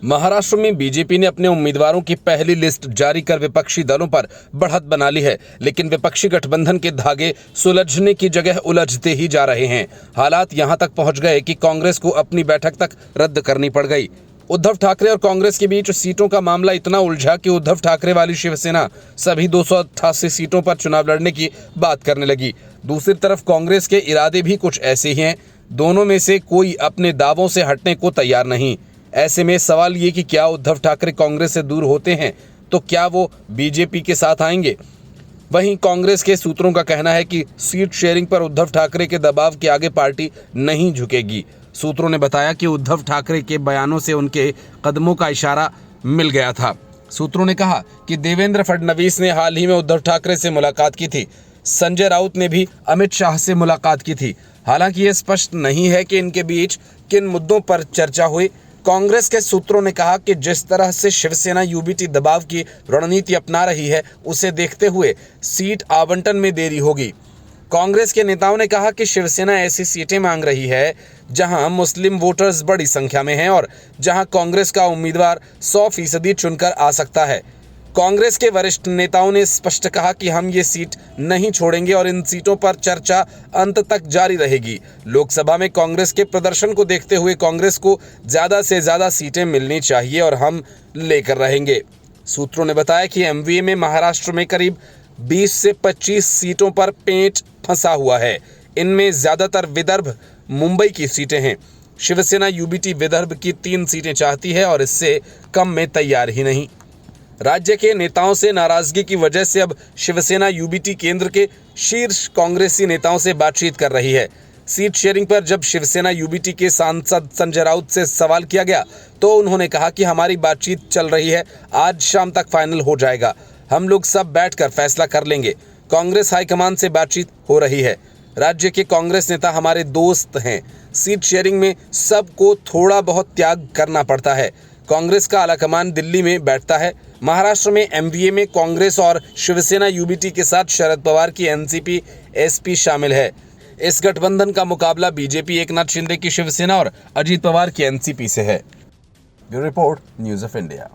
महाराष्ट्र में बीजेपी ने अपने उम्मीदवारों की पहली लिस्ट जारी कर विपक्षी दलों पर बढ़त बना ली है, लेकिन विपक्षी गठबंधन के धागे सुलझने की जगह उलझते ही जा रहे हैं। हालात यहां तक पहुंच गए कि कांग्रेस को अपनी बैठक तक रद्द करनी पड़ गई। उद्धव ठाकरे और कांग्रेस के बीच सीटों का मामला इतना उलझा कि उद्धव ठाकरे वाली शिवसेना सभी 288 सीटों पर चुनाव लड़ने की बात करने लगी। दूसरी तरफ कांग्रेस के इरादे भी कुछ ऐसे ही हैं। दोनों में से कोई अपने दावों से हटने को तैयार नहीं। ऐसे में सवाल ये कि क्या उद्धव ठाकरे कांग्रेस से दूर होते हैं तो क्या वो बीजेपी के साथ आएंगे। वहीं कांग्रेस के सूत्रों का कहना है कि सीट शेयरिंग पर उद्धव ठाकरे के दबाव के आगे पार्टी नहीं झुकेगी। सूत्रों ने बताया कि उद्धव ठाकरे के बयानों से उनके कदमों का इशारा मिल गया था। सूत्रों ने कहा कि देवेंद्र फडणवीस ने हाल ही में उद्धव ठाकरे से मुलाकात की थी। संजय राउत ने भी अमित शाह से मुलाकात की थी। हालांकि ये स्पष्ट नहीं है कि इनके बीच किन मुद्दों पर चर्चा हुई। कांग्रेस के सूत्रों ने कहा कि जिस तरह से शिवसेना यूबीटी दबाव की रणनीति अपना रही है, उसे देखते हुए सीट आवंटन में देरी होगी। कांग्रेस के नेताओं ने कहा कि शिवसेना ऐसी सीटें मांग रही है जहां मुस्लिम वोटर्स बड़ी संख्या में हैं और जहां कांग्रेस का उम्मीदवार 100% चुनकर आ सकता है। कांग्रेस के वरिष्ठ नेताओं ने स्पष्ट कहा कि हम ये सीट नहीं छोड़ेंगे और इन सीटों पर चर्चा अंत तक जारी रहेगी। लोकसभा में कांग्रेस के प्रदर्शन को देखते हुए कांग्रेस को ज़्यादा से ज़्यादा सीटें मिलनी चाहिए और हम लेकर रहेंगे। सूत्रों ने बताया कि एमवीए में महाराष्ट्र में करीब 20 से 25 सीटों पर पेंच फंसा हुआ है। इनमें ज़्यादातर विदर्भ, मुंबई की सीटें हैं। शिवसेना यूबीटी विदर्भ की 3 सीटें चाहती है और इससे कम में तैयार ही नहीं। राज्य के नेताओं से नाराजगी की वजह से अब शिवसेना यूबीटी केंद्र के शीर्ष कांग्रेसी नेताओं से बातचीत कर रही है। सीट शेयरिंग पर जब शिवसेना यूबीटी के सांसद संजय राउत से सवाल किया गया तो उन्होंने कहा कि हमारी बातचीत चल रही है, आज शाम तक फाइनल हो जाएगा। हम लोग सब बैठकर फैसला कर लेंगे। कांग्रेस हाईकमान से बातचीत हो रही है। राज्य के कांग्रेस नेता हमारे दोस्त हैं। सीट शेयरिंग में सबको थोड़ा बहुत त्याग करना पड़ता है। कांग्रेस का आलाकमान दिल्ली में बैठता है। महाराष्ट्र में एमवीए में कांग्रेस और शिवसेना यूबीटी के साथ शरद पवार की एनसीपी एसपी शामिल है। इस गठबंधन का मुकाबला बीजेपी एकनाथ शिंदे की शिवसेना और अजीत पवार की एनसीपी से है। Bureau report, news of India.